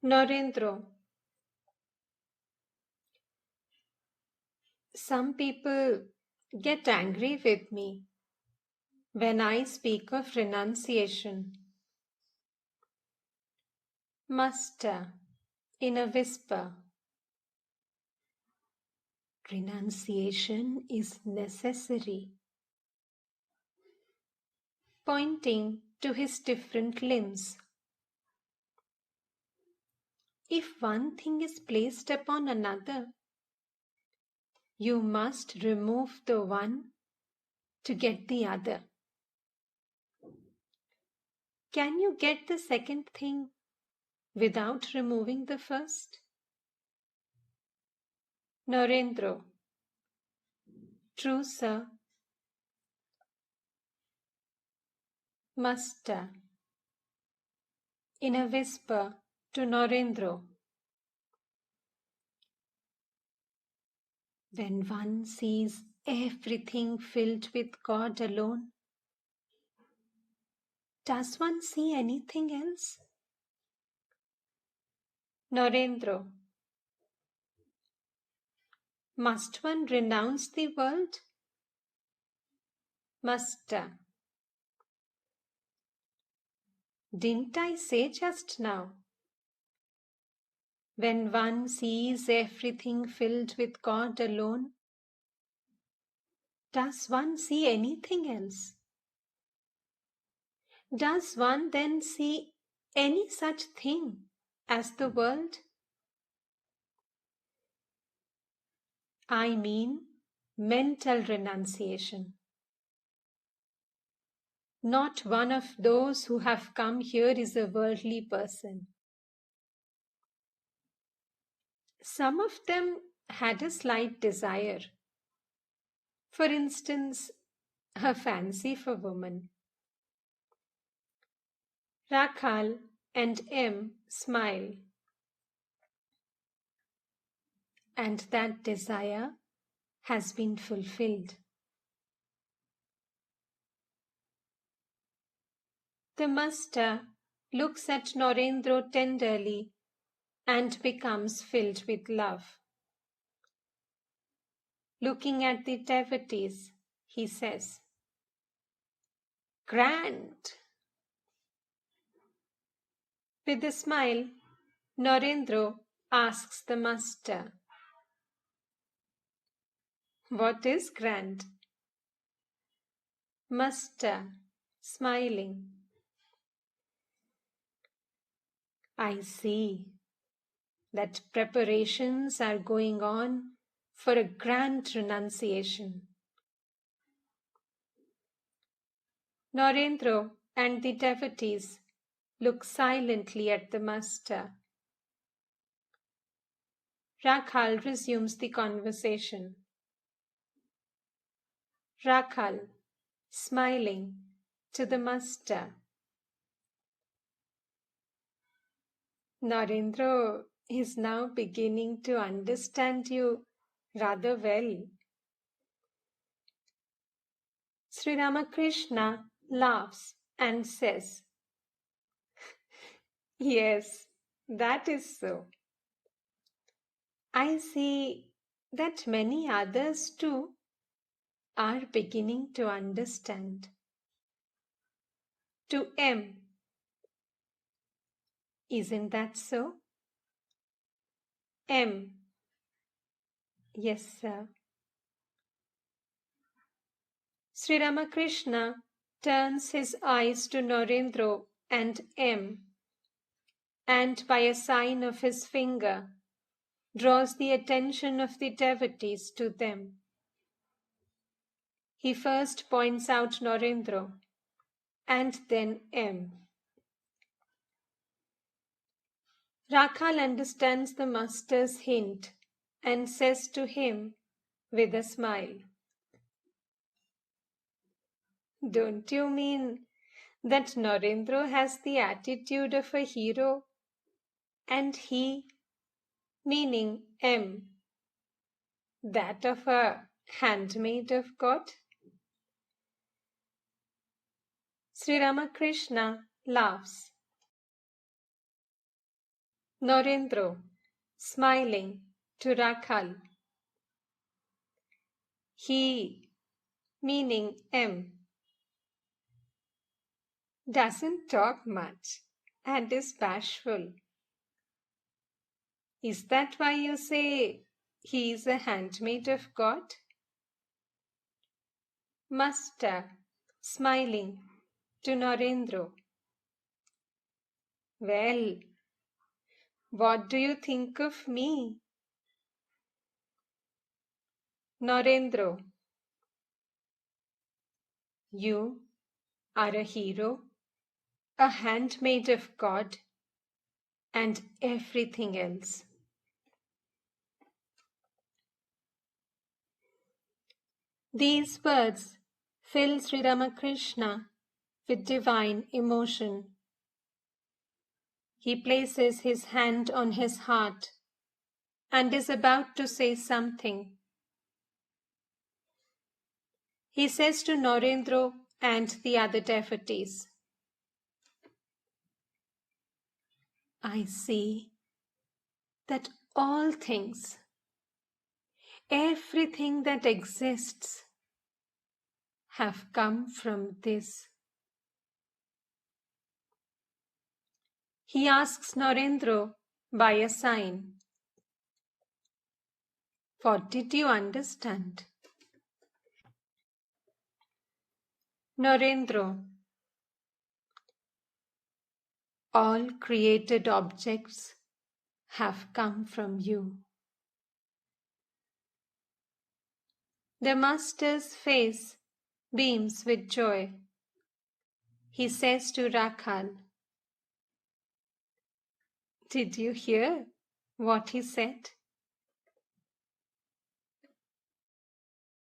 Narendra, some people get angry with me when I speak of renunciation. Must, in a whisper. Renunciation is necessary. Pointing to his different limbs. If one thing is placed upon another, you must remove the one to get the other. Can you get the second thing without removing the first? Narendra. True, sir. Must, in a whisper to Narendra. When one sees everything filled with God alone, does one see anything else? Narendra. Must one renounce the world? Must. Didn't I say just now? When one sees everything filled with God alone, does one see anything else? Does one then see any such thing as the world? I mean mental renunciation. Not one of those who have come here is a worldly person. Some of them had a slight desire. For instance, a fancy for woman. Rakhal and M smile. And that desire has been fulfilled. The master looks at Narendra tenderly and becomes filled with love. Looking at the devotees, he says, "Grand!" With a smile, Narendra asks the master, "What is grand?" Master, smiling, "I see that preparations are going on for a grand renunciation." Narendra and the devotees look silently at the master. Rakhal resumes the conversation. Rakhal, smiling, to the master. Narendra is now beginning to understand you rather well. Sri Ramakrishna laughs and says, "Yes, that is so. I see that many others too are beginning to understand." To M, isn't that so? M, yes, sir. Sri Ramakrishna turns his eyes to Narendra and M, and by a sign of his finger draws the attention of the devotees to them. He first points out Narendra and then M. Rakhal understands the master's hint and says to him with a smile, "Don't you mean that Narendra has the attitude of a hero and he, meaning M, that of a handmaid of God?" Sri Ramakrishna laughs. Narendra, smiling, to Rakhal. He, meaning M, doesn't talk much and is bashful. Is that why you say he is a handmaid of God? Master, smiling, to Narendra. Well, what do you think of me? Narendra, you are a hero, a handmaid of God, and everything else. These words fill Sri Ramakrishna with divine emotion. He places his hand on his heart and is about to say something. He says to Narendra and the other devotees, I see that all things, everything that exists, have come from this. He asks Narendra by a sign, what did you understand? Narendra, all created objects have come from you. The Master's face beams with joy. He says to Rakhal, did you hear what he said?